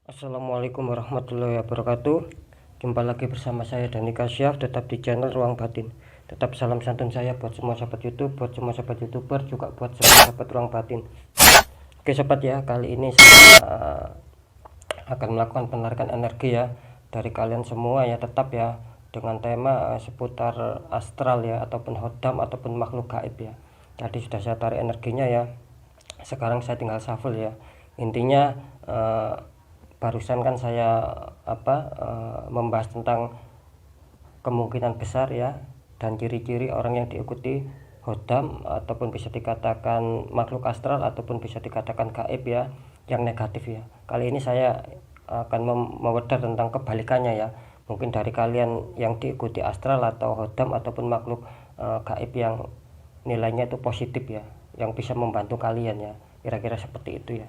Assalamualaikum warahmatullahi wabarakatuh. Jumpa lagi bersama saya Dani Kasyaf, tetap di channel Ruang Batin. Tetap salam santun saya buat semua sahabat YouTube, buat semua sahabat YouTuber, juga buat semua sahabat Ruang Batin. Oke sobat ya, kali ini saya akan melakukan penarikan energi ya dari kalian semua ya, tetap ya dengan tema seputar astral ya, ataupun hodam ataupun makhluk gaib ya. Tadi sudah saya tarik energinya ya, sekarang saya tinggal shuffle ya. Intinya barusan kan saya membahas tentang kemungkinan besar ya dan ciri-ciri orang yang diikuti hodam ataupun bisa dikatakan makhluk astral ataupun bisa dikatakan gaib ya, yang negatif ya. Kali ini saya akan mewedar tentang kebalikannya ya, mungkin dari kalian yang diikuti astral atau hodam ataupun makhluk gaib yang nilainya itu positif ya, yang bisa membantu kalian ya, kira-kira seperti itu ya.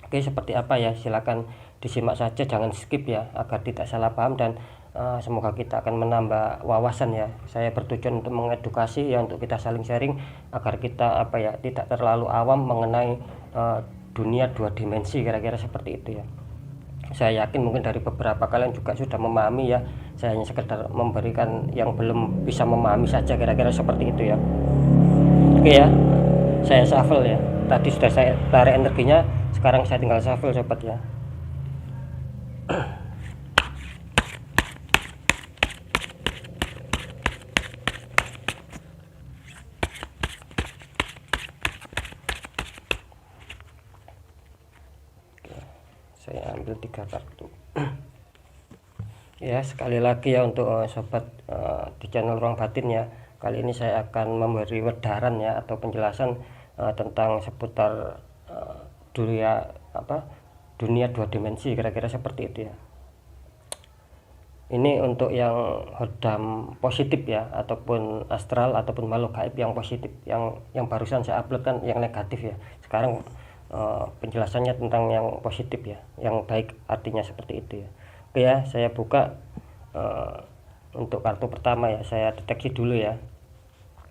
Oke, seperti apa ya, silakan disimak saja, jangan skip ya, agar tidak salah paham dan semoga kita akan menambah wawasan ya. Saya bertujuan untuk mengedukasi ya, untuk kita saling sharing agar kita tidak terlalu awam mengenai dunia dua dimensi, kira-kira seperti itu ya. Saya yakin mungkin dari beberapa kalian juga sudah memahami ya, saya hanya sekedar memberikan yang belum bisa memahami saja, kira-kira seperti itu ya. Oke ya, saya shuffle ya, tadi sudah saya tarik energinya, sekarang saya tinggal shuffle sobat ya. Saya ambil 3 kartu ya, sekali lagi ya untuk sobat di channel Ruang Batin ya. Kali ini saya akan memberi wedaran ya, atau penjelasan tentang seputar dunia dua dimensi, kira-kira seperti itu ya. Ini untuk yang hodam positif ya, ataupun astral ataupun makhluk gaib yang positif, yang barusan saya upload kan yang negatif ya. Sekarang penjelasannya tentang yang positif ya, yang baik, artinya seperti itu ya. Oke ya, saya buka untuk kartu pertama ya, saya deteksi dulu ya,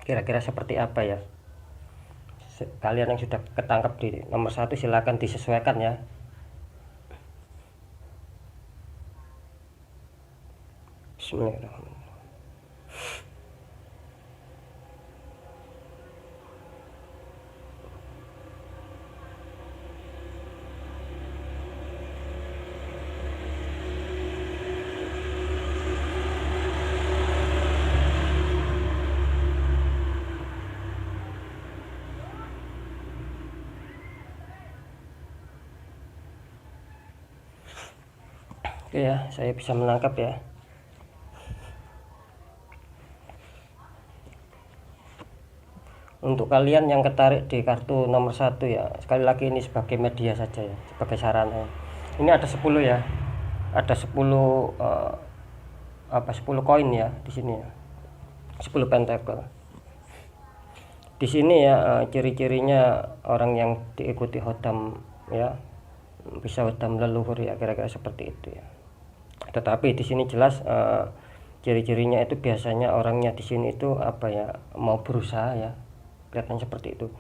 kira-kira seperti apa ya. Kalian yang sudah ketangkap di nomor 1 silakan disesuaikan ya. Bismillahirrahmanirrahim. Oke ya, saya bisa menangkap ya. Untuk kalian yang ketarik di kartu nomor 1 ya, sekali lagi ini sebagai media saja ya, sebagai sarana ya. Ini ada 10 ya, ada 10 10 koin ya di sini ya, 10 pentacle. Di sini ya ciri-cirinya orang yang diikuti hodam ya, bisa hodam leluhur ya, kira-kira seperti itu ya. Tetapi di sini jelas ciri-cirinya itu biasanya orangnya di sini itu mau berusaha ya, kelihatan seperti itu.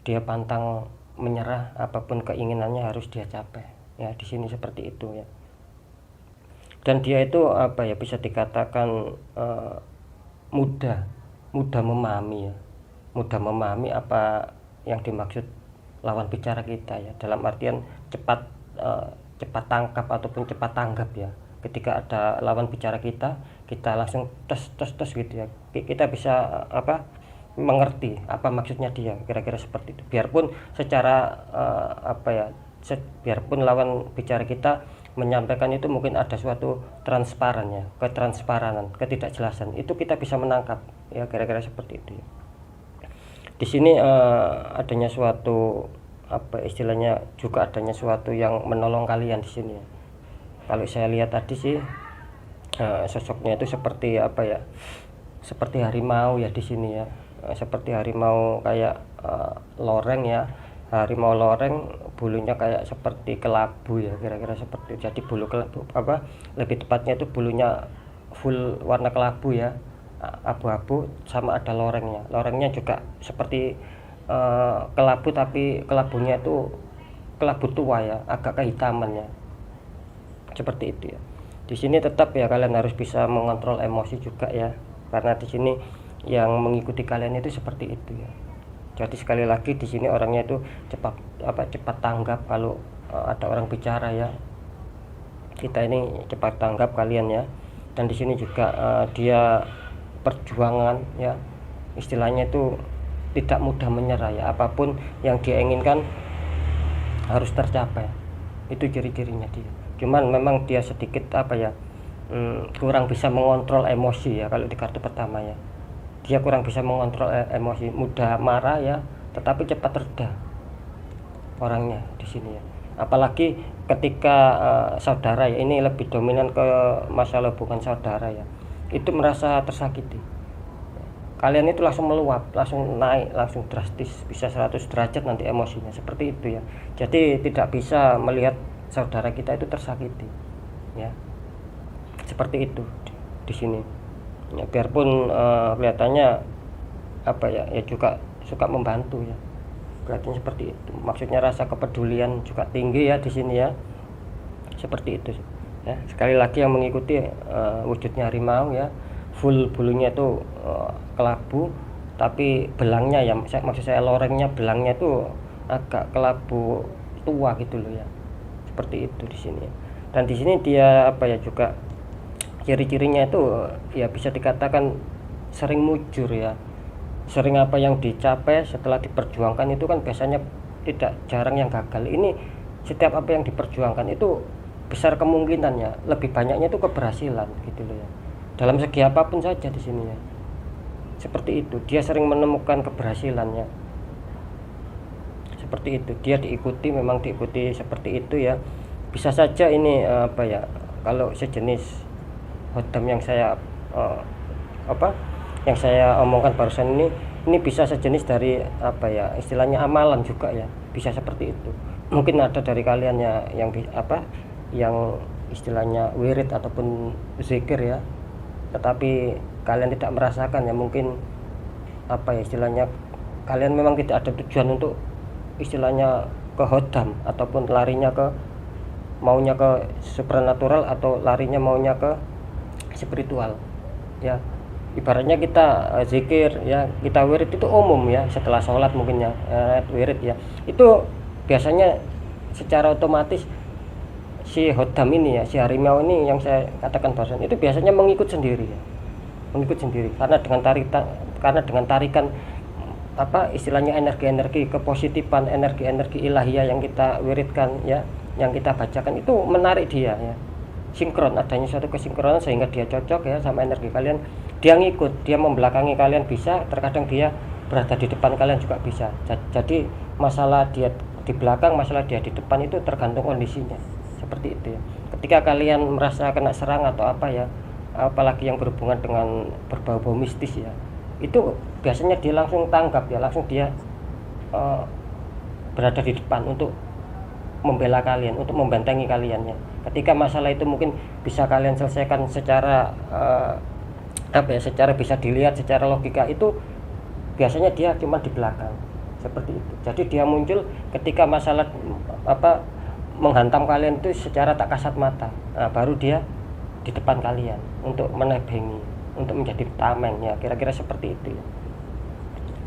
Dia pantang menyerah, apapun keinginannya harus dia capai ya, di sini seperti itu ya. Dan dia itu bisa dikatakan mudah memahami ya, mudah memahami apa yang dimaksud lawan bicara kita ya, dalam artian cepat tangkap ataupun cepat tanggap ya. Ketika ada lawan bicara kita langsung tes gitu ya, kita bisa mengerti apa maksudnya dia, kira-kira seperti itu. Biarpun secara biarpun lawan bicara kita menyampaikan itu mungkin ada suatu transparannya, ketidakjelasan, itu kita bisa menangkap ya, kira-kira seperti itu ya. Di sini adanya suatu istilahnya juga adanya suatu yang menolong kalian di sini ya. Kalau saya lihat tadi sih sosoknya itu seperti seperti harimau ya di sini ya, seperti harimau kayak loreng ya, harimau loreng, bulunya kayak seperti kelabu ya, kira-kira seperti itu. Jadi bulu kelabu lebih tepatnya itu bulunya full warna kelabu ya, abu-abu, sama ada lorengnya juga seperti kelabu, tapi kelabunya itu kelabu tua ya, agak kehitaman ya. seperti itu ya. Di sini tetap ya kalian harus bisa mengontrol emosi juga ya, karena di sini yang mengikuti kalian itu seperti itu ya. Jadi sekali lagi di sini orangnya itu cepat tanggap kalau ada orang bicara ya. Kita ini cepat tanggap kalian ya. Dan di sini juga dia perjuangan ya, istilahnya itu tidak mudah menyerah ya. Apapun yang dia inginkan harus tercapai. Itu ciri-cirinya dia. Cuman memang dia sedikit kurang bisa mengontrol emosi ya kalau di kartu pertama ya. Dia kurang bisa mengontrol emosi, mudah marah ya, tetapi cepat reda orangnya di sini ya. Apalagi ketika saudara ya, ini lebih dominan ke masalah hubungan saudara ya, itu merasa tersakiti. Kalian itu langsung meluap, langsung naik, langsung drastis, bisa 100 derajat nanti emosinya, seperti itu ya. Jadi tidak bisa melihat saudara kita itu tersakiti ya, seperti itu di sini ya. Biarpun kelihatannya ya juga suka membantu ya, kelihatannya seperti itu. Maksudnya rasa kepedulian juga tinggi ya di sini ya, seperti itu ya. Sekali lagi yang mengikuti wujudnya harimau ya, full bulunya itu kelabu, tapi belangnya ya, maksud saya lorengnya, belangnya itu agak kelabu tua gitu loh ya, seperti itu di sini. Dan di sini dia juga ciri-cirinya itu ya bisa dikatakan sering mujur ya, sering apa yang dicapai setelah diperjuangkan itu kan biasanya tidak jarang yang gagal. Ini setiap apa yang diperjuangkan itu besar kemungkinannya, lebih banyaknya itu keberhasilan gitu loh ya, dalam segi apapun saja di sini ya, seperti itu. Dia sering menemukan keberhasilannya, seperti itu. Dia memang diikuti seperti itu ya. Bisa saja ini kalau sejenis hodam yang saya yang saya omongkan barusan ini bisa sejenis dari istilahnya amalan juga ya, bisa seperti itu. Mungkin ada dari kalian ya yang istilahnya wirid ataupun zikir ya, tetapi kalian tidak merasakan ya, mungkin istilahnya kalian memang tidak ada tujuan untuk istilahnya ke hodam ataupun maunya ke supernatural atau larinya maunya ke spiritual ya. Ibaratnya kita zikir ya, kita wirid itu umum ya, setelah sholat mungkin ya, wirid ya, itu biasanya secara otomatis si hodam ini ya, si harimau ini yang saya katakan barusan itu biasanya mengikut sendiri ya, karena dengan tarikan istilahnya energi-energi kepositifan, energi-energi ilahiyah yang kita wiridkan ya, yang kita bacakan itu menarik dia ya, sinkron, adanya suatu kesinkronan sehingga dia cocok ya sama energi kalian. Dia ngikut, dia membelakangi kalian bisa, terkadang dia berada di depan kalian juga bisa. Jadi masalah dia di belakang, masalah dia di depan itu tergantung kondisinya, seperti itu ya. Ketika kalian merasa kena serang atau apalagi yang berhubungan dengan berbau-bau mistis ya, itu biasanya dia langsung tanggap ya, langsung dia berada di depan untuk membela kalian, untuk membentengi kalian ya. Ketika masalah itu mungkin bisa kalian selesaikan secara secara bisa dilihat secara logika, itu biasanya dia cuma di belakang, seperti itu. Jadi dia muncul ketika masalah menghantam kalian itu secara tak kasat mata, baru dia di depan kalian untuk menebengi, untuk menjadi tameng ya, kira-kira seperti itu ya.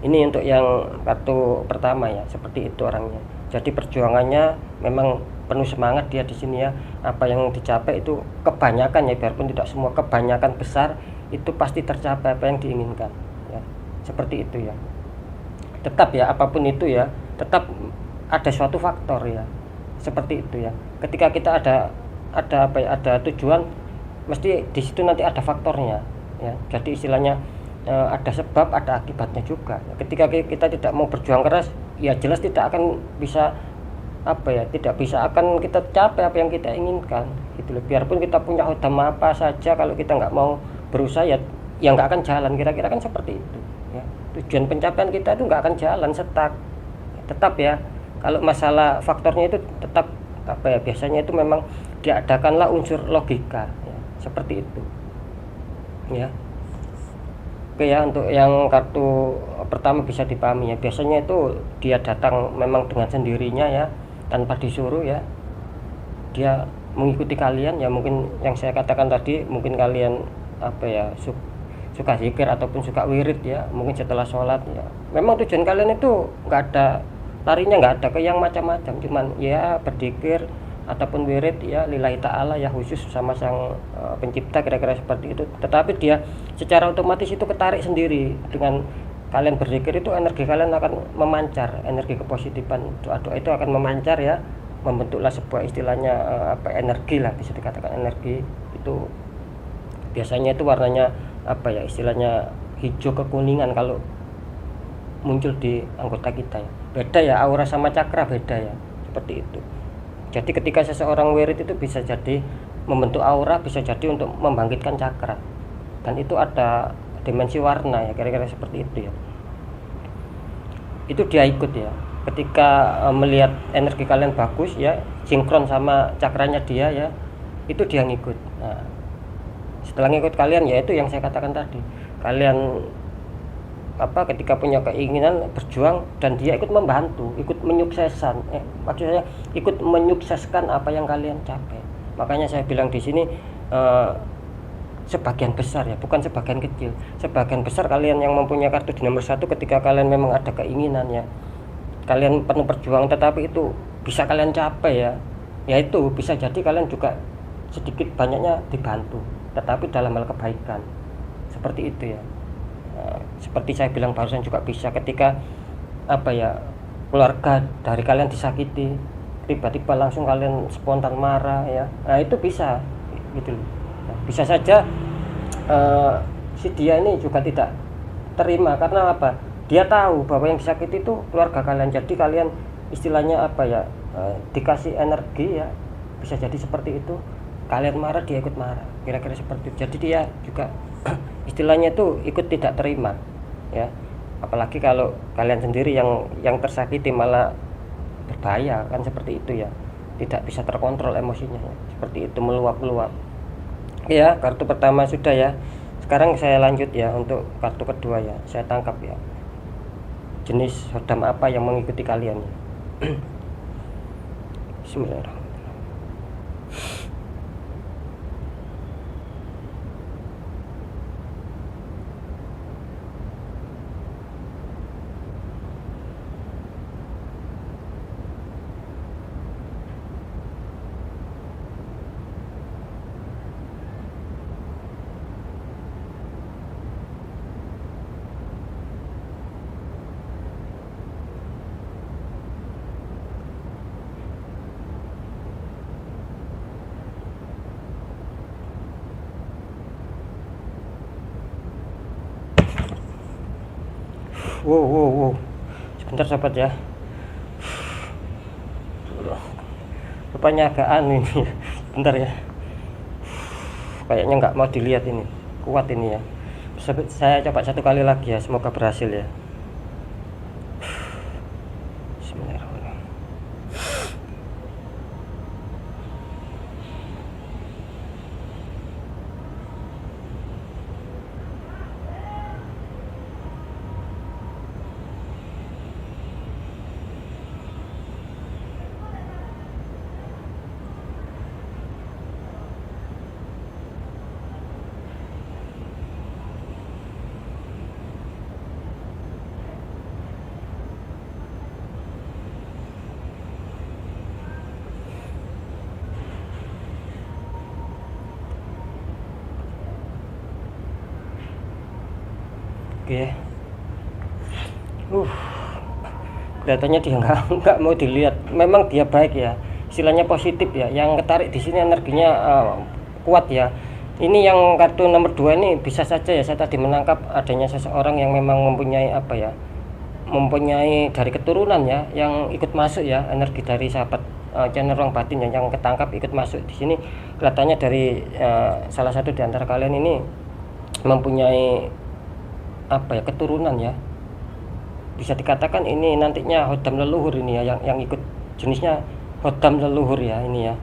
Ini untuk yang kartu pertama ya, seperti itu orangnya. Jadi perjuangannya memang penuh semangat dia di sini ya. Apa yang dicapai itu kebanyakan ya, biarpun tidak semua, kebanyakan besar itu pasti tercapai apa yang diinginkan ya, seperti itu ya. Tetap ya, apapun itu ya, tetap ada suatu faktor ya, seperti itu ya. Ketika kita ada tujuan, mesti di situ nanti ada faktornya ya. Jadi istilahnya ada sebab, ada akibatnya juga. Ketika kita tidak mau berjuang keras, ya jelas tidak akan bisa tidak bisa akan kita capai apa yang kita inginkan gitu loh. Biarpun kita punya hodam apa saja, kalau kita nggak mau berusaha ya nggak akan jalan, kira-kira kan seperti itu ya. Tujuan pencapaian kita itu nggak akan jalan, stuck. Tetap ya, kalau masalah faktornya itu tetap biasanya itu memang diadakanlah unsur logika ya, seperti itu ya. Oke ya, untuk yang kartu pertama bisa dipahami ya, biasanya itu dia datang memang dengan sendirinya ya, tanpa disuruh ya. Dia mengikuti kalian ya, mungkin yang saya katakan tadi, mungkin kalian apa ya, suka zikir ataupun suka wirid ya, mungkin setelah sholat ya, memang tujuan kalian itu nggak ada, larinya nggak ada ke yang macam-macam, cuman ya berzikir ataupun wirid ya lillahi ta'ala ya, khusus sama sang pencipta, kira-kira seperti itu. Tetapi dia secara otomatis itu ketarik sendiri dengan kalian berzikir, itu energi kalian akan memancar, energi kepositifan, doa-doa itu akan memancar ya, membentuklah sebuah istilahnya energi lah, bisa dikatakan energi. Itu biasanya itu warnanya apa ya, istilahnya hijau kekuningan kalau muncul di anggota kita ya. Beda ya, aura sama cakra beda ya, seperti itu. Jadi ketika seseorang wirid itu bisa jadi membentuk aura, bisa jadi untuk membangkitkan cakra, dan itu ada dimensi warna ya, kira-kira seperti itu ya. Itu dia ikut ya, ketika melihat energi kalian bagus ya, sinkron sama cakranya dia ya, itu dia ngikut. Nah, setelah ngikut kalian ya, itu yang saya katakan tadi, kalian ketika punya keinginan berjuang dan dia ikut membantu, ikut menyukseskan, maksud saya ikut menyukseskan apa yang kalian capai. Makanya saya bilang di sini sebagian besar ya, bukan sebagian kecil, sebagian besar kalian yang mempunyai kartu di nomor 1, ketika kalian memang ada keinginan ya, kalian penuh perjuangan, tetapi itu bisa kalian capai ya, yaitu bisa jadi kalian juga sedikit banyaknya dibantu, tetapi dalam hal kebaikan, seperti itu ya. Seperti saya bilang barusan juga bisa ketika keluarga dari kalian disakiti, tiba-tiba langsung kalian spontan marah ya, nah itu bisa gitu loh. Nah, bisa saja si dia ini juga tidak terima, karena apa, dia tahu bahwa yang disakiti itu keluarga kalian, jadi kalian istilahnya dikasih energi ya, bisa jadi seperti itu, kalian marah dia ikut marah, kira-kira seperti itu. Jadi dia juga istilahnya itu ikut tidak terima ya, apalagi kalau kalian sendiri yang tersakiti, malah berbahaya kan, seperti itu ya, tidak bisa terkontrol emosinya ya. Seperti itu, meluap-luap ya. Kartu pertama sudah ya, sekarang saya lanjut ya untuk kartu kedua ya, saya tangkap ya jenis hodam apa yang mengikuti kalian ya. Bismillahirrahmanirrahim. Wow, sebentar sahabat ya, rupanya agak aneh ini. Bentar ya, kayaknya nggak mau dilihat, ini kuat ini ya. Saya coba satu kali lagi ya, semoga berhasil ya. Bismillahirrahmanirrahim. Oke. Kelihatannya dia nggak mau dilihat. Memang dia baik ya, istilahnya positif ya. Yang ketarik di sini energinya kuat ya. Ini yang kartu nomor 2 ini bisa saja ya, saya tadi menangkap adanya seseorang yang memang mempunyai mempunyai dari keturunan ya, yang ikut masuk ya, energi dari sahabat channel ruang batin yang ketangkap ikut masuk di sini. Kelihatannya dari salah satu di antara kalian ini mempunyai keturunan ya, bisa dikatakan ini nantinya hodam leluhur ini ya, yang ikut jenisnya hodam leluhur ya, ini ya.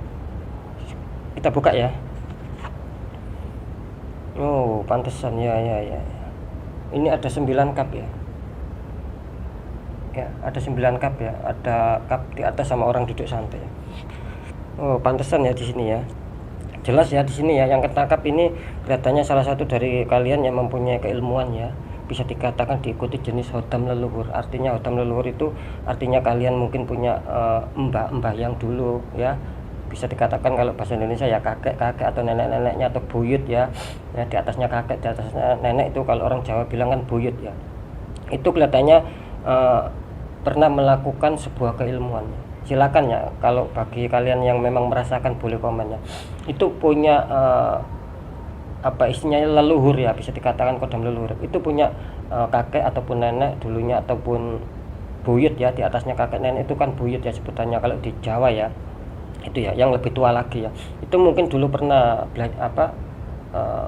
Kita buka ya. Oh, pantesan ya. Ini ada 9 cup ya. Ya, ada 9 cup ya. Ada cup di atas sama orang duduk santai ya. Oh, pantesan ya di sini ya. Jelas ya di sini ya, yang ketangkap ini kelihatannya salah satu dari kalian yang mempunyai keilmuan ya. Bisa dikatakan diikuti jenis hodam leluhur. Artinya hodam leluhur itu artinya kalian mungkin punya mbah-mbah yang dulu ya. Bisa dikatakan kalau bahasa Indonesia ya kakek-kakek atau nenek-neneknya atau buyut ya. Ya di atasnya kakek, di atasnya nenek, itu kalau orang Jawa bilang kan buyut ya. Itu kelihatannya pernah melakukan sebuah keilmuan. Silakan ya, kalau bagi kalian yang memang merasakan boleh komen ya. Itu punya apa istilahnya leluhur ya, bisa dikatakan kodam leluhur. Itu punya kakek ataupun nenek dulunya ataupun buyut ya, di atasnya kakek nenek itu kan buyut ya sebutannya kalau di Jawa ya. Itu ya yang lebih tua lagi ya. Itu mungkin dulu pernah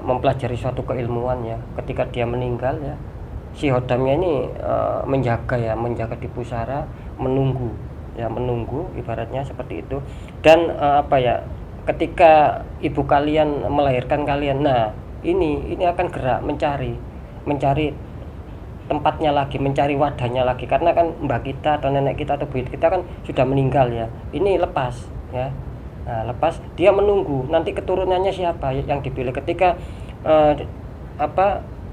mempelajari suatu keilmuan ya. Ketika dia meninggal ya, si hodamnya ini menjaga di pusara, menunggu ibaratnya seperti itu. Dan ketika ibu kalian melahirkan kalian, nah ini akan gerak mencari tempatnya lagi, mencari wadahnya lagi, karena kan mbak kita atau nenek kita atau buyut kita kan sudah meninggal ya. Ini lepas ya. Nah, lepas dia menunggu nanti keturunannya siapa yang dipilih. Ketika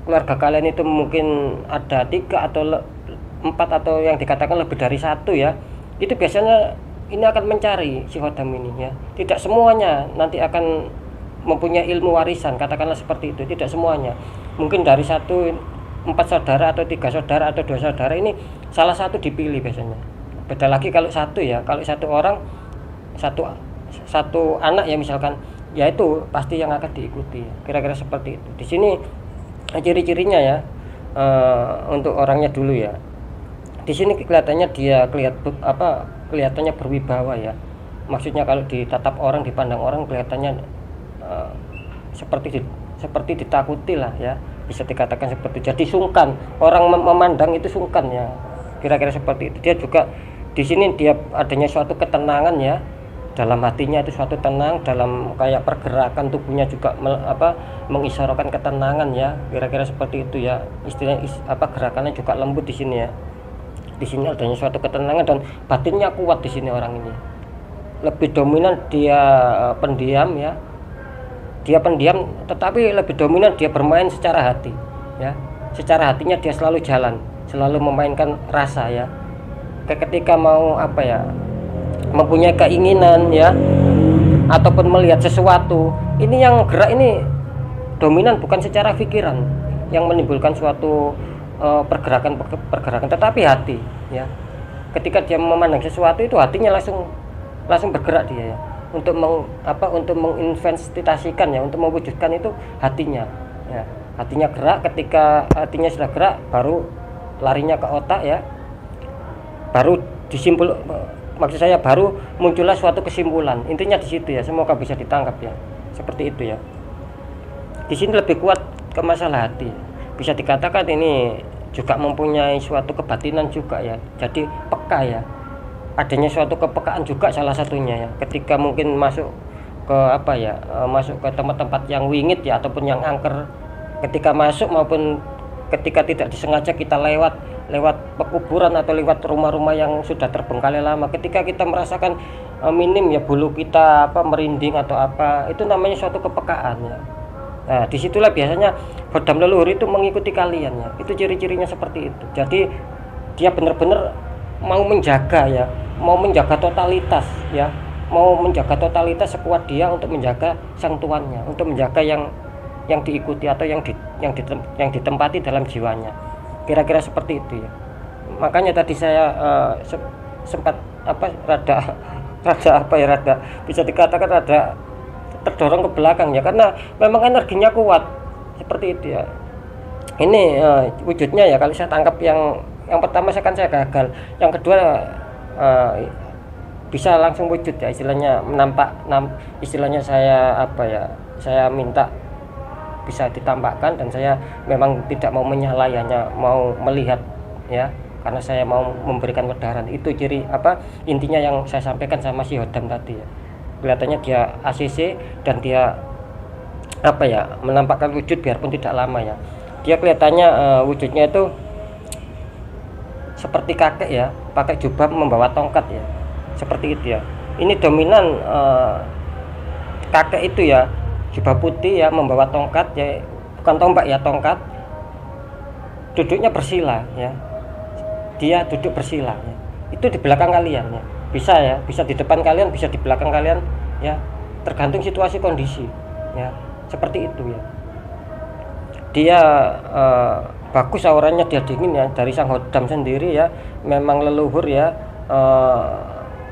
keluarga kalian itu mungkin ada 3 atau 4 atau yang dikatakan lebih dari 1 ya, itu biasanya ini akan mencari si hodam ini ya. Tidak semuanya nanti akan mempunyai ilmu warisan, katakanlah seperti itu. Tidak semuanya, mungkin dari 4 saudara atau 3 saudara atau 2 saudara ini salah satu dipilih biasanya. Beda lagi kalau satu ya, kalau satu orang satu anak ya misalkan, ya itu pasti yang akan diikuti, kira-kira seperti itu. Di sini ciri-cirinya ya, untuk orangnya dulu ya. Di sini kelihatannya kelihatannya berwibawa ya. Maksudnya kalau ditatap orang, dipandang orang kelihatannya seperti ditakuti lah ya. Bisa dikatakan seperti jadi sungkan. Orang memandang itu sungkan ya. Kira-kira seperti itu. Dia juga di sini dia adanya suatu ketenangan ya. Dalam hatinya itu suatu tenang, dalam kayak pergerakan tubuhnya juga mengisyaratkan ketenangan ya. Kira-kira seperti itu ya. Istilahnya gerakannya juga lembut di sini ya. Di sini adanya suatu ketenangan dan batinnya kuat di sini orang ini. Lebih dominan dia pendiam ya. Dia pendiam tetapi lebih dominan dia bermain secara hati ya. Secara hatinya dia selalu jalan, selalu memainkan rasa ya. Ketika mau mempunyai keinginan ya ataupun melihat sesuatu, ini yang gerak ini dominan bukan secara pikiran yang menimbulkan suatu pergerakan, tetapi hati ya. Ketika dia memandang sesuatu itu hatinya langsung bergerak dia ya, untuk menginvestasikan ya, untuk mewujudkan itu hatinya ya. Hatinya gerak, ketika hatinya sudah gerak baru larinya ke otak ya, baru maksud saya baru muncullah suatu kesimpulan. Intinya di situ ya, semoga bisa ditangkap ya, seperti itu ya. Di sini lebih kuat ke masalah hati. Bisa dikatakan ini juga mempunyai suatu kebatinan juga ya. Jadi peka ya. Adanya suatu kepekaan juga salah satunya ya. Ketika mungkin masuk ke masuk ke tempat-tempat yang wingit ya ataupun yang angker. Ketika masuk maupun ketika tidak disengaja kita lewat pekuburan atau lewat rumah-rumah yang sudah terbengkalai lama, ketika kita merasakan minim ya bulu kita merinding atau itu namanya suatu kepekaan ya. Nah, disitulah biasanya hodam leluhur itu mengikuti kalian ya. Itu ciri-cirinya seperti itu. Jadi dia benar-benar mau menjaga ya, mau menjaga totalitas ya, mau menjaga totalitas sekuat dia untuk menjaga sang tuannya, untuk menjaga yang diikuti atau yang ditempati dalam jiwanya. Kira-kira seperti itu ya. Makanya tadi saya sempat rada bisa dikatakan rada terdorong ke belakang ya, karena memang energinya kuat seperti itu ya. Ini wujudnya ya, kalau saya tangkap yang pertama saya gagal, yang kedua bisa langsung wujud ya, istilahnya istilahnya saya minta bisa ditampakkan, dan saya memang tidak mau menyalai, hanya mau melihat ya, karena saya mau memberikan wedaran. Itu ciri intinya yang saya sampaikan sama si hodam tadi ya. Kelihatannya dia ACC dan dia menampakkan wujud biarpun tidak lama ya. Dia kelihatannya wujudnya itu seperti kakek ya, pakai jubah membawa tongkat ya, seperti itu ya. Ini dominan kakek itu ya, jubah putih ya, membawa tongkat ya, bukan tombak ya, tongkat, duduknya bersila ya, dia duduk bersila ya. Itu di belakang kalian ya, bisa ya, bisa di depan kalian, bisa di belakang kalian ya, tergantung situasi kondisi ya, seperti itu ya. Dia bagus auranya, dia dingin ya, dari sang Hodam sendiri ya, memang leluhur ya.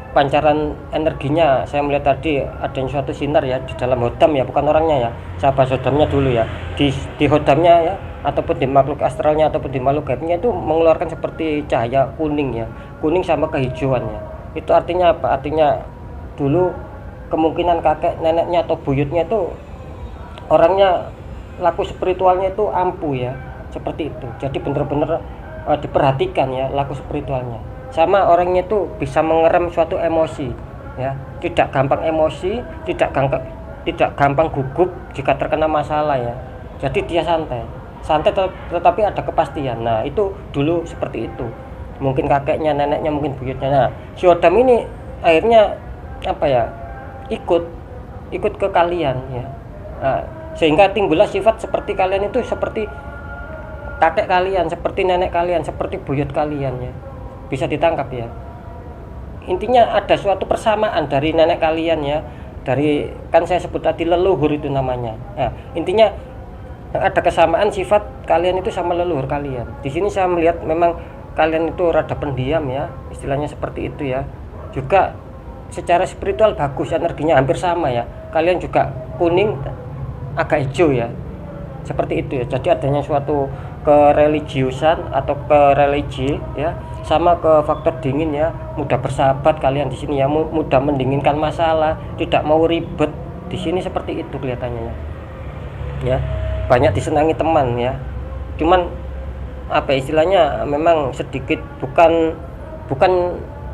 Pancaran energinya saya melihat tadi ada suatu sinar ya di dalam Hodam ya, bukan orangnya ya, sahabat Hodamnya dulu ya, di Hodamnya ya, ataupun di makhluk astralnya ataupun di makhluk gaibnya itu mengeluarkan seperti cahaya kuning ya, kuning sama kehijauan ya. Itu artinya apa? Artinya dulu kemungkinan kakek neneknya atau buyutnya itu orangnya laku spiritualnya itu ampuh ya, seperti itu. Jadi bener-bener diperhatikan ya laku spiritualnya. Sama orangnya itu bisa mengerem suatu emosi ya, tidak gampang emosi, tidak gampang gugup jika terkena masalah ya. Jadi dia santai tetapi ada kepastian. Nah itu dulu seperti itu, mungkin kakeknya, neneknya, mungkin buyutnya. Nah si Hodam ini akhirnya apa ya, ikut ke kalian ya. Nah, sehingga timbullah sifat seperti kalian itu, seperti kakek kalian, seperti nenek kalian, seperti buyut kalian ya. Bisa ditangkap ya. Intinya ada suatu persamaan dari nenek kalian ya, dari, kan saya sebut tadi leluhur itu namanya. Nah, intinya ada kesamaan sifat kalian itu sama leluhur kalian. Di sini saya melihat memang kalian itu rada pendiam ya, istilahnya seperti itu ya. Juga secara spiritual bagus, energinya hampir sama ya. Kalian juga kuning agak hijau ya, seperti itu ya. Jadi adanya suatu kereligiusan atau kereligi ya, sama ke faktor dingin ya, mudah bersahabat kalian di sini ya, mudah mendinginkan masalah, tidak mau ribet di sini, seperti itu kelihatannya ya. Banyak disenangi teman ya, cuman apa istilahnya, memang sedikit bukan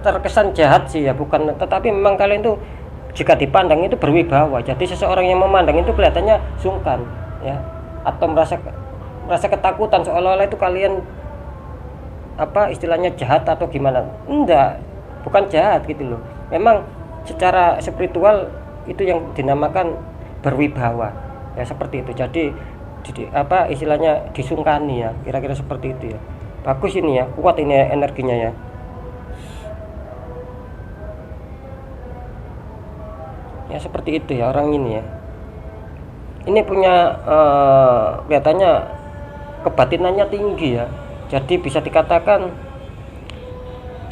terkesan jahat sih ya, bukan, tetapi memang kalian itu jika dipandang itu berwibawa. Jadi seseorang yang memandang itu kelihatannya sungkan ya, atau merasa ketakutan, seolah-olah itu kalian apa istilahnya jahat atau gimana. Enggak, bukan jahat gitu loh. Memang secara spiritual itu yang dinamakan berwibawa ya, seperti itu. Jadi apa istilahnya disungkani ya, kira-kira seperti itu ya. Bagus ini ya, kuat ini energinya ya. Ya seperti itu ya orang ini ya. Ini punya kelihatannya kebatinannya tinggi ya. Jadi bisa dikatakan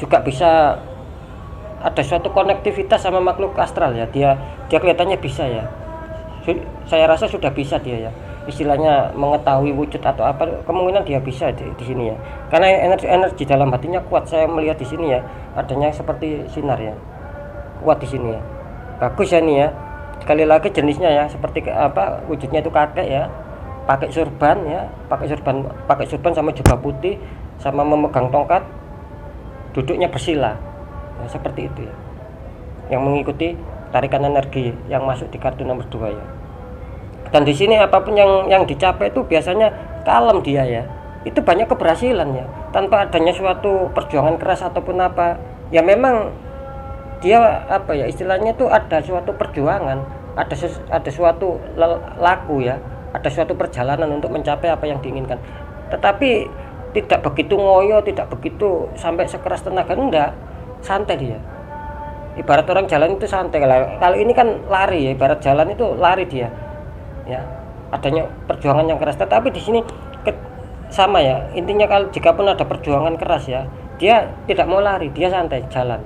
juga bisa ada suatu konektivitas sama makhluk astral ya. Dia kelihatannya bisa ya. Saya rasa sudah bisa dia ya. Istilahnya mengetahui wujud atau apa, kemungkinan dia bisa di sini ya. Karena energi dalam hatinya kuat. Saya melihat di sini ya, adanya seperti sinar ya. Kuat di sini ya. Bagus ya nih ya. Sekali lagi jenisnya ya, seperti apa wujudnya itu kakek ya, pakai surban ya, pakai surban sama jubah putih, sama memegang tongkat, duduknya bersila ya, seperti itu ya, yang mengikuti tarikan energi yang masuk di kartu nomor 2 ya. Dan di sini apapun yang dicapai itu biasanya kalem dia ya, itu banyak keberhasilan ya, tanpa adanya suatu perjuangan keras ataupun apa ya. Memang dia apa ya istilahnya itu ada suatu perjuangan, ada suatu laku ya, ada suatu perjalanan untuk mencapai apa yang diinginkan. Tetapi tidak begitu ngoyo, tidak begitu sampai sekeras tenaga, enggak, santai dia. Ibarat orang jalan itu santai. Kalau ini kan lari ya, ibarat jalan itu lari dia ya, adanya perjuangan yang keras. Tetapi di sini sama ya, intinya kalau jika pun ada perjuangan keras ya, dia tidak mau lari, dia santai jalan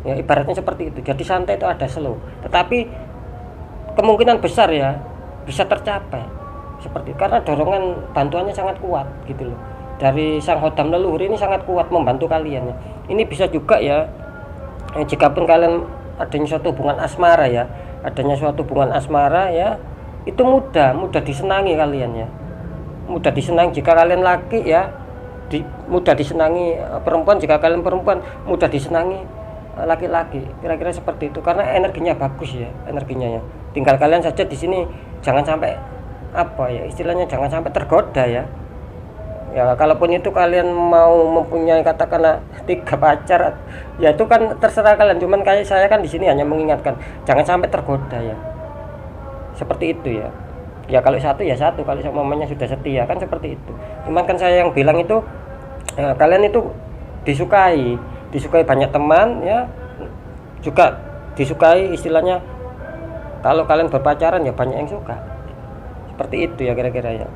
ya, ibaratnya seperti itu. Jadi santai itu ada slow, tetapi kemungkinan besar ya bisa tercapai seperti itu, karena dorongan bantuannya sangat kuat gitu loh. Dari sang Hodam leluhur ini sangat kuat membantu kalian ya. Ini bisa juga ya, jika pun kalian adanya suatu hubungan asmara ya, adanya suatu hubungan asmara ya, itu mudah disenangi kalian ya, mudah disenangi. Jika kalian laki ya, mudah disenangi perempuan. Jika kalian perempuan, mudah disenangi laki-laki, kira-kira seperti itu, karena energinya bagus ya, energinya ya. Tinggal kalian saja di sini jangan sampai apa ya istilahnya, jangan sampai tergoda ya. Ya kalaupun itu kalian mau mempunyai katakanlah 3 pacar, ya itu kan terserah kalian. Cuman kayak saya kan di sini hanya mengingatkan jangan sampai tergoda ya, seperti itu ya. Ya kalau satu ya satu, kalau mamanya sudah setia kan seperti itu. Cuman kan saya yang bilang itu kalian itu disukai banyak teman ya, juga disukai istilahnya. Kalau kalian berpacaran ya banyak yang suka, seperti itu ya kira-kira ya.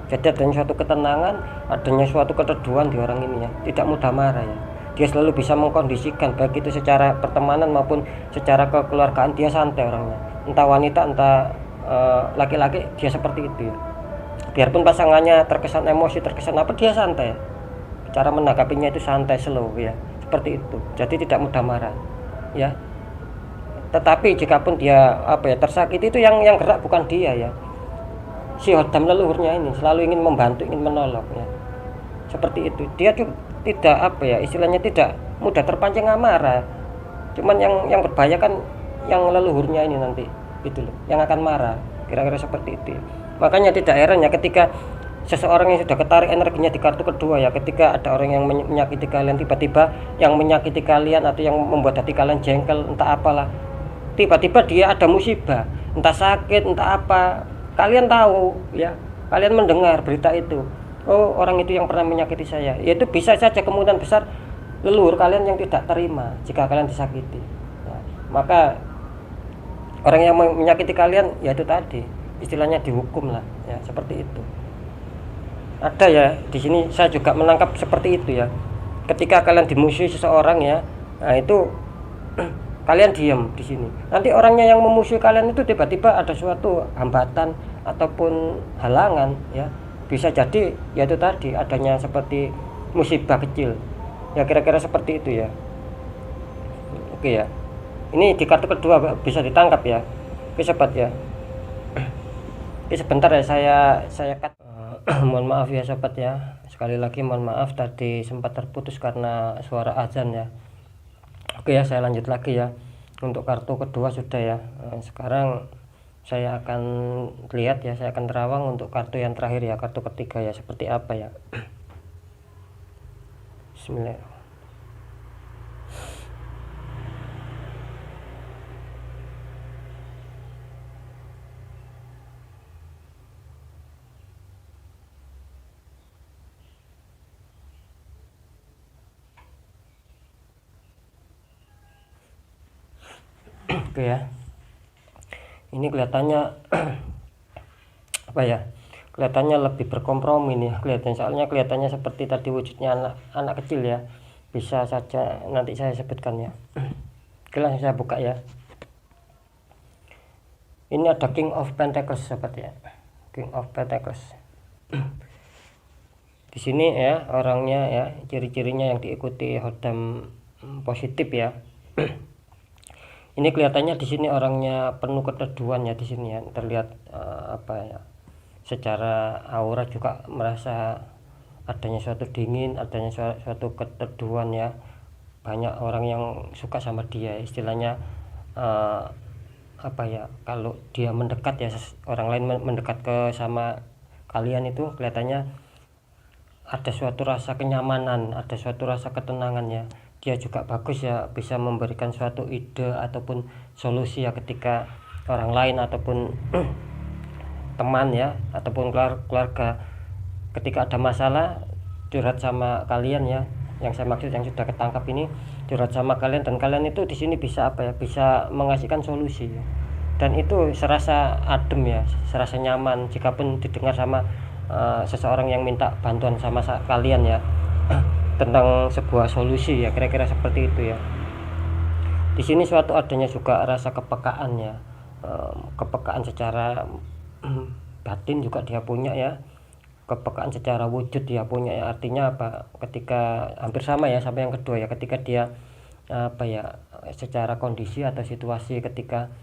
Jadi adanya suatu ketenangan, adanya suatu keteduhan di orang ini ya, tidak mudah marah ya. Dia selalu bisa mengkondisikan baik itu secara pertemanan maupun secara kekeluargaan, dia santai orangnya. Entah wanita entah laki-laki, dia seperti itu ya. Biarpun pasangannya terkesan emosi, terkesan apa, dia santai. Cara menanggapinya itu santai, slow ya, seperti itu. Jadi tidak mudah marah ya. Tetapi jikapun dia tersakiti, itu yang gerak bukan dia ya, si Hodam leluhurnya ini selalu ingin membantu, ingin menolong ya, seperti itu. Dia juga tidak istilahnya tidak mudah terpancing amarah. Cuman yang berbahaya kan yang leluhurnya ini nanti itu loh, yang akan marah, kira-kira seperti itu ya. Makanya tidak heran ya ketika seseorang yang sudah ketarik energinya di kartu kedua ya, ketika ada orang yang menyakiti kalian, tiba-tiba yang menyakiti kalian atau yang membuat hati kalian jengkel entah apalah, tiba-tiba dia ada musibah, entah sakit entah apa, kalian tahu ya, kalian mendengar berita itu, oh orang itu yang pernah menyakiti saya, yaitu bisa saja kemungkinan besar leluhur kalian yang tidak terima jika kalian disakiti ya. Maka orang yang menyakiti kalian ya itu tadi istilahnya dihukum lah ya, seperti itu. Ada ya di sini saya juga menangkap seperti itu ya, ketika kalian dimusuhi seseorang ya, nah itu kalian diam di sini. Nanti orangnya yang memusuhi kalian itu tiba-tiba ada suatu hambatan ataupun halangan ya. Bisa jadi ya itu tadi adanya seperti musibah kecil. Ya kira-kira seperti itu ya. Oke ya. Ini di kartu kedua bisa ditangkap ya. Oke sobat ya. Oke sebentar ya saya cut. Mohon maaf ya sobat ya. Sekali lagi mohon maaf tadi sempat terputus karena suara azan ya. Oke ya, saya lanjut lagi ya. Untuk kartu kedua sudah ya. Sekarang saya akan lihat ya, saya akan terawang untuk kartu yang terakhir ya, kartu ketiga ya, seperti apa ya. Bismillah. Oke ya, ini kelihatannya apa ya, kelihatannya lebih berkompromi nih kelihatannya, soalnya kelihatannya seperti tadi wujudnya anak kecil ya. Bisa saja nanti saya sebutkan ya. Oke langsung saya buka ya. Ini ada King of Pentacles sobat ya, King of Pentacles. Di sini ya orangnya ya, ciri-cirinya yang diikuti Hodam positif ya. Ini kelihatannya di sini orangnya penuh keteduhan ya, di sini ya terlihat secara aura juga merasa adanya suatu dingin, adanya suatu keteduhan ya. Banyak orang yang suka sama dia, istilahnya kalau dia mendekat ya, orang lain mendekat ke sama kalian itu kelihatannya ada suatu rasa kenyamanan, ada suatu rasa ketenangan ya. Dia juga bagus ya, bisa memberikan suatu ide ataupun solusi ya ketika orang lain ataupun teman ya ataupun keluarga ketika ada masalah curhat sama kalian ya. Yang saya maksud yang sudah ketangkap ini curhat sama kalian, dan kalian itu di sini bisa bisa mengasihkan solusi ya. Dan itu serasa adem ya, serasa nyaman jikapun didengar sama seseorang yang minta bantuan sama kalian ya tentang sebuah solusi ya, kira-kira seperti itu ya. Di sini suatu adanya juga rasa kepekaan ya, kepekaan secara batin juga dia punya ya, kepekaan secara wujud dia punya ya. Artinya apa, ketika hampir sama ya sama yang kedua ya, ketika dia secara kondisi atau situasi ketika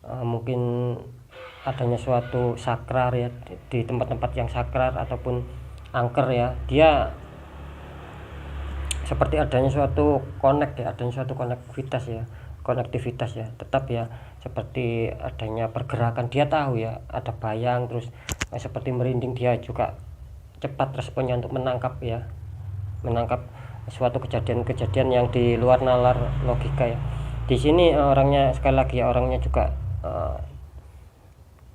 mungkin adanya suatu sakrar ya, di tempat-tempat yang sakrar ataupun angker ya, dia seperti adanya suatu adanya suatu konektivitas ya, tetap ya, seperti adanya pergerakan, dia tahu ya, ada bayang terus seperti merinding, dia juga cepat responnya untuk menangkap suatu kejadian-kejadian yang di luar nalar logika ya. Di sini orangnya sekali lagi ya, orangnya juga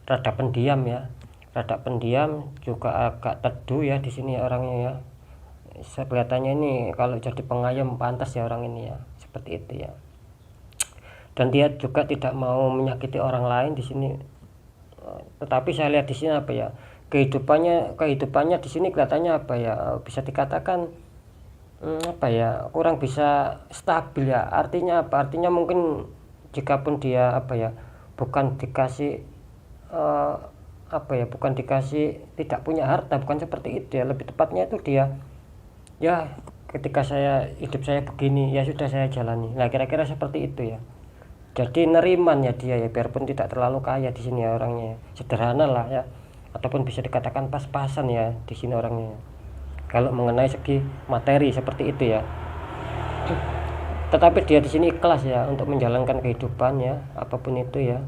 rada pendiam ya, juga agak teduh ya di sini orangnya ya. Kelihatannya ini kalau jadi pengayom pantas ya orang ini ya, seperti itu ya. Dan dia juga tidak mau menyakiti orang lain di sini. Tetapi saya lihat di sini apa ya, kehidupannya di sini kelihatannya apa ya, bisa dikatakan apa ya, kurang bisa stabil ya. Artinya apa? Artinya mungkin jikapun dia apa ya, bukan dikasih bukan dikasih tidak punya harta, bukan seperti itu ya. Lebih tepatnya itu dia ya, ketika hidup saya begini ya sudah saya jalani. Nah, kira-kira seperti itu ya. Jadi neriman ya dia ya, biarpun tidak terlalu kaya di sini ya orangnya, sederhana lah ya, ataupun bisa dikatakan pas-pasan ya di sini orangnya. Kalau mengenai segi materi seperti itu ya. Tetapi dia di sini ikhlas ya untuk menjalankan kehidupan ya, apapun itu ya.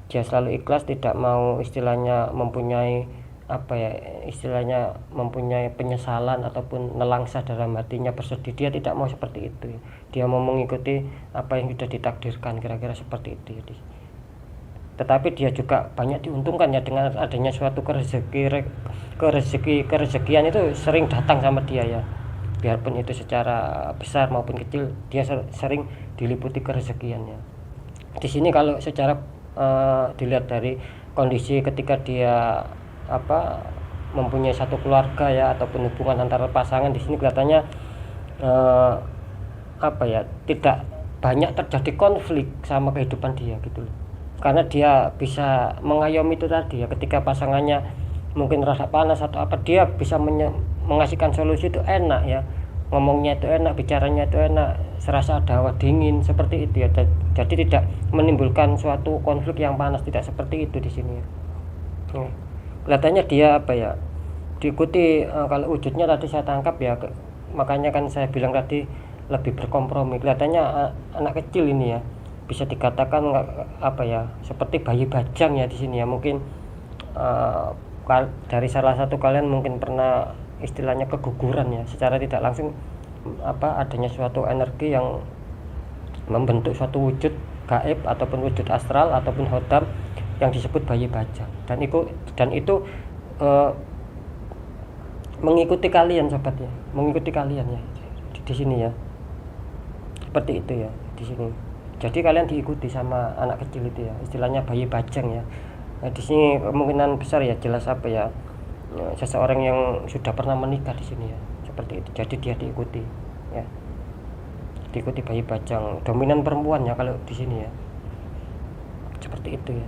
Dia selalu ikhlas, tidak mau istilahnya mempunyai mempunyai penyesalan ataupun nelangsa dalam hatinya, bersedih. Dia tidak mau seperti itu. Dia mau mengikuti apa yang sudah ditakdirkan, kira-kira seperti itu. Tetapi dia juga banyak diuntungkan ya dengan adanya suatu kerezekian itu sering datang sama dia ya. Biarpun itu secara besar maupun kecil, dia sering diliputi kerezekiannya. Di sini kalau secara dilihat dari kondisi ketika dia mempunyai satu keluarga ya, ataupun hubungan antara pasangan, di sini kelihatannya tidak banyak terjadi konflik sama kehidupan dia gitu loh. Karena dia bisa mengayomi itu tadi ya, ketika pasangannya mungkin rasa panas atau apa, dia bisa mengasihkan solusi itu enak ya, ngomongnya itu enak, bicaranya itu enak, serasa ada hawa dingin seperti itu ya. Jadi tidak menimbulkan suatu konflik yang panas, tidak seperti itu di sini ya. Kelihatannya dia diikuti kalau wujudnya tadi saya tangkap ya, makanya kan saya bilang tadi lebih berkompromi. Kelihatannya anak kecil ini ya, bisa dikatakan seperti bayi bajang ya di sini ya. Mungkin dari salah satu kalian mungkin pernah istilahnya keguguran ya, secara tidak langsung adanya suatu energi yang membentuk suatu wujud gaib ataupun wujud astral ataupun hodam yang disebut bayi bajang, dan itu mengikuti kalian sobat ya, mengikuti kalian ya di sini ya, seperti itu ya di sini. Jadi kalian diikuti sama anak kecil itu ya, istilahnya bayi bajang ya. Nah, di sini kemungkinan besar ya jelas seseorang yang sudah pernah menikah di sini ya, seperti itu. Jadi dia diikuti ya, diikuti bayi bajang, dominan perempuan ya kalau di sini ya, seperti itu ya.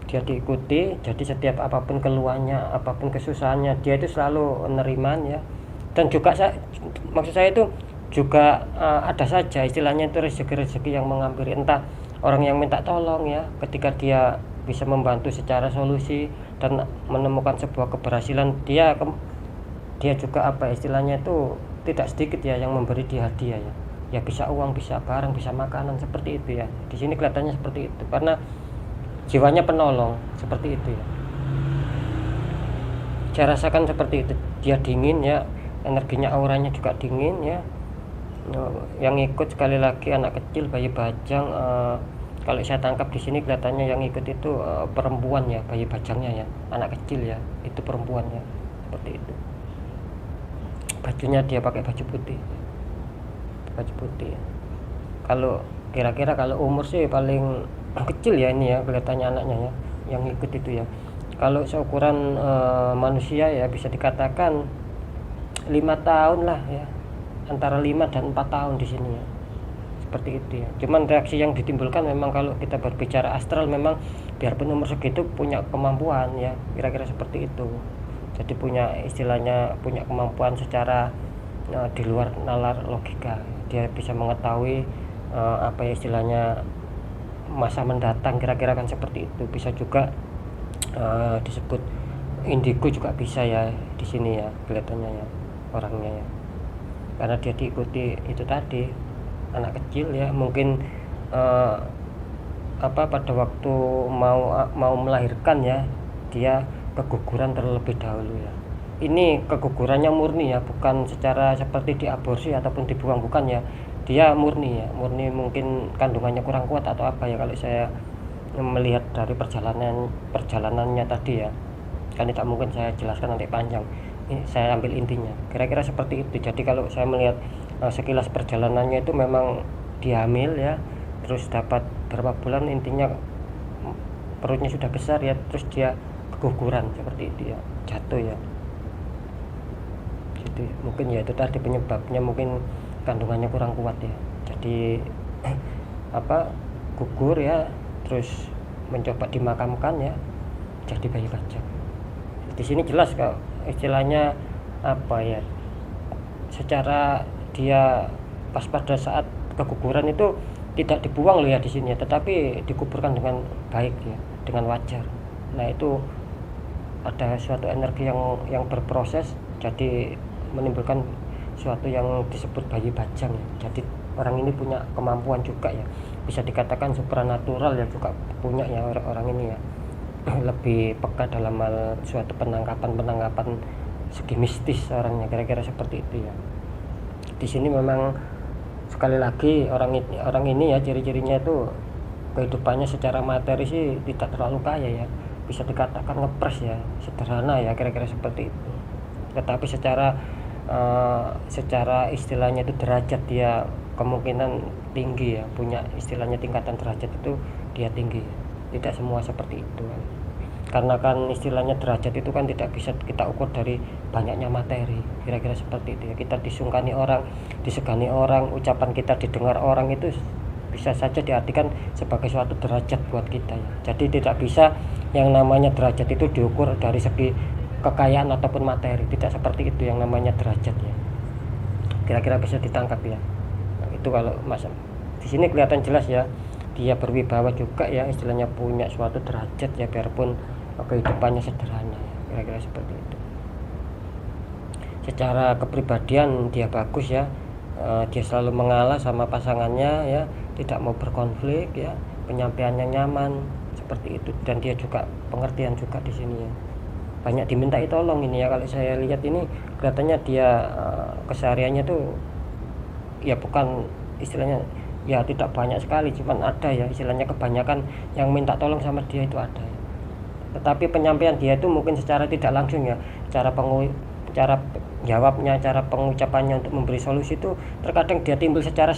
Dia diikuti, jadi setiap apapun keluhannya, apapun kesusahannya, dia itu selalu neriman ya. Dan juga maksud saya itu juga ada saja istilahnya itu rezeki-rezeki yang menghampiri, entah orang yang minta tolong ya, ketika dia bisa membantu secara solusi dan menemukan sebuah keberhasilan, dia juga istilahnya itu tidak sedikit ya yang memberi dia hadiah ya, bisa uang, bisa barang, bisa makanan, seperti itu ya. Di sini kelihatannya seperti itu karena jiwanya penolong, seperti itu ya. Saya rasakan seperti itu, dia dingin ya, energinya, auranya juga dingin ya. Yang ikut sekali lagi anak kecil, bayi bajang. Kalau saya tangkap di sini kelihatannya yang ikut itu perempuan ya, bayi bajangnya ya, anak kecil ya, itu perempuan ya, seperti itu. Bajunya dia pakai baju putih ya. Kalau kira-kira kalau umur sih paling kecil ya ini ya, kelihatannya anaknya ya yang ikut itu ya. Kalau seukuran manusia ya bisa dikatakan 5 tahun lah ya, antara 5 dan 4 tahun di sini ya, seperti itu ya. Cuman reaksi yang ditimbulkan memang kalau kita berbicara astral, memang biarpun umur segitu punya kemampuan ya, kira-kira seperti itu. Jadi punya kemampuan secara di luar nalar logika. Dia bisa mengetahui istilahnya masa mendatang, kira-kira kan seperti itu. Bisa juga disebut indigo juga bisa ya di sini ya, kelihatannya ya orangnya ya, karena dia diikuti itu tadi anak kecil ya. Mungkin pada waktu mau melahirkan ya, dia keguguran terlebih dahulu ya. Ini kegugurannya murni ya, bukan secara seperti diaborsi ataupun dibuang, bukan ya. Dia murni ya, murni mungkin kandungannya kurang kuat atau apa ya, kalau saya melihat dari perjalanannya tadi ya. Kan tidak mungkin saya jelaskan nanti panjang. Ini saya ambil intinya. Kira-kira seperti itu. Jadi kalau saya melihat sekilas perjalanannya itu memang dia hamil ya, terus dapat berapa bulan, intinya perutnya sudah besar ya, terus dia keguguran seperti itu ya, jatuh ya. Jadi mungkin ya itu tadi penyebabnya, mungkin kandungannya kurang kuat ya. Jadi gugur ya, terus mencoba dimakamkan ya, jadi bayi bajang. Di sini jelas kok istilahnya ya, secara dia pas pada saat keguguran itu tidak dibuang loh ya di sini ya, tetapi dikuburkan dengan baik ya, dengan wajar. Nah itu ada suatu energi yang berproses, jadi menimbulkan suatu yang disebut bayi bajang ya. Jadi orang ini punya kemampuan juga ya, bisa dikatakan supranatural ya, juga punya ya orang ini ya, lebih peka dalam hal suatu penangkapan segi mistis orangnya, kira-kira seperti itu ya. Di sini memang sekali lagi orang ini ya, ciri-cirinya itu kehidupannya secara materi sih tidak terlalu kaya ya, bisa dikatakan ngepres ya, sederhana ya, kira-kira seperti itu. Tetapi secara istilahnya itu derajat dia kemungkinan tinggi ya, punya istilahnya tingkatan derajat itu dia tinggi. Tidak semua seperti itu kan. Karena kan istilahnya derajat itu kan tidak bisa kita ukur dari banyaknya materi, kira-kira seperti itu ya. Kita disungkani orang, disegani orang, ucapan kita didengar orang, itu bisa saja diartikan sebagai suatu derajat buat kita ya. Jadi tidak bisa yang namanya derajat itu diukur dari segi kekayaan ataupun materi, tidak seperti itu yang namanya derajat ya. Kira-kira bisa ditangkap ya. Nah, itu kalau Mas di sini kelihatan jelas ya, dia berwibawa juga ya, istilahnya punya suatu derajat ya, biarpun kehidupannya sederhana ya, kira-kira seperti itu. Secara kepribadian dia bagus ya, dia selalu mengalah sama pasangannya ya, tidak mau berkonflik ya, penyampaiannya nyaman seperti itu, dan dia juga pengertian juga di sini ya, banyak dimintai tolong ini ya. Kalau saya lihat ini kelihatannya dia kesehariannya tuh ya, bukan istilahnya ya tidak banyak sekali, cuman ada ya istilahnya kebanyakan yang minta tolong sama dia itu ada ya. Tetapi penyampaian dia itu mungkin secara tidak langsung ya, cara jawabnya, cara pengucapannya untuk memberi solusi itu terkadang dia timbul secara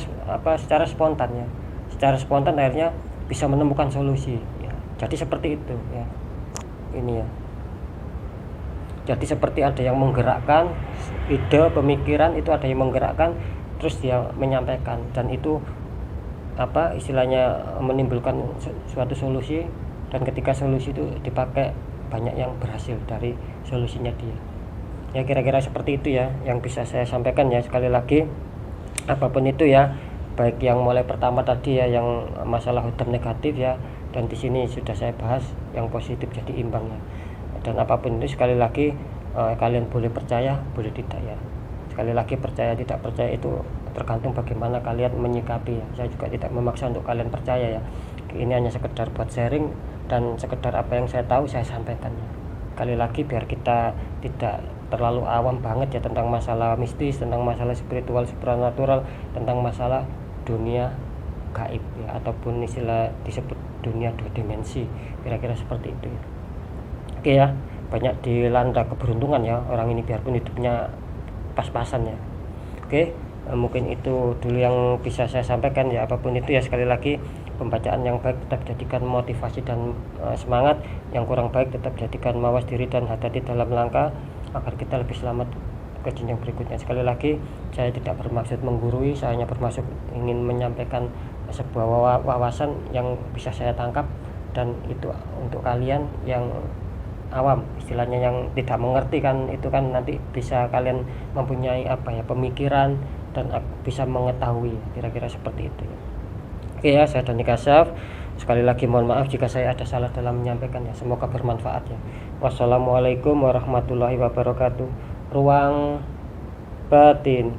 spontan ya, secara spontan akhirnya bisa menemukan solusi ya. Jadi seperti itu ya, ini ya. Jadi seperti ada yang menggerakkan ide, pemikiran itu ada yang menggerakkan, terus dia menyampaikan, dan itu istilahnya menimbulkan suatu solusi, dan ketika solusi itu dipakai banyak yang berhasil dari solusinya dia ya. Kira-kira seperti itu ya yang bisa saya sampaikan ya. Sekali lagi apapun itu ya, baik yang mulai pertama tadi ya, yang masalah hutang negatif ya, dan di sini sudah saya bahas yang positif jadi imbang ya. Dan apapun itu sekali lagi kalian boleh percaya boleh tidak ya. Sekali lagi percaya tidak percaya itu tergantung bagaimana kalian menyikapi ya. Saya juga tidak memaksa untuk kalian percaya ya, ini hanya sekedar buat sharing dan sekedar apa yang saya tahu saya sampaikan ya. Sekali lagi biar kita tidak terlalu awam banget ya tentang masalah mistis, tentang masalah spiritual, supranatural, tentang masalah dunia gaib ya, ataupun istilah disebut dunia dua dimensi, kira-kira seperti itu ya. Oke ya, banyak dilanda keberuntungan ya orang ini, biarpun hidupnya pas-pasan ya. Oke, mungkin itu dulu yang bisa saya sampaikan ya. Apapun itu ya, sekali lagi pembacaan yang baik tetap jadikan motivasi dan semangat, yang kurang baik tetap jadikan mawas diri dan hati-hati dalam langkah agar kita lebih selamat ke jenjang berikutnya. Sekali lagi saya tidak bermaksud menggurui, saya hanya bermaksud ingin menyampaikan sebuah wawasan yang bisa saya tangkap, dan itu untuk kalian yang awam, istilahnya yang tidak mengerti kan, itu kan nanti bisa kalian mempunyai pemikiran dan bisa mengetahui, kira-kira seperti itu ya. Oke ya, saya Dani Kasyaf. Sekali lagi mohon maaf jika saya ada salah dalam menyampaikan ya. Semoga bermanfaat ya. Wassalamualaikum warahmatullahi wabarakatuh. Ruang batin.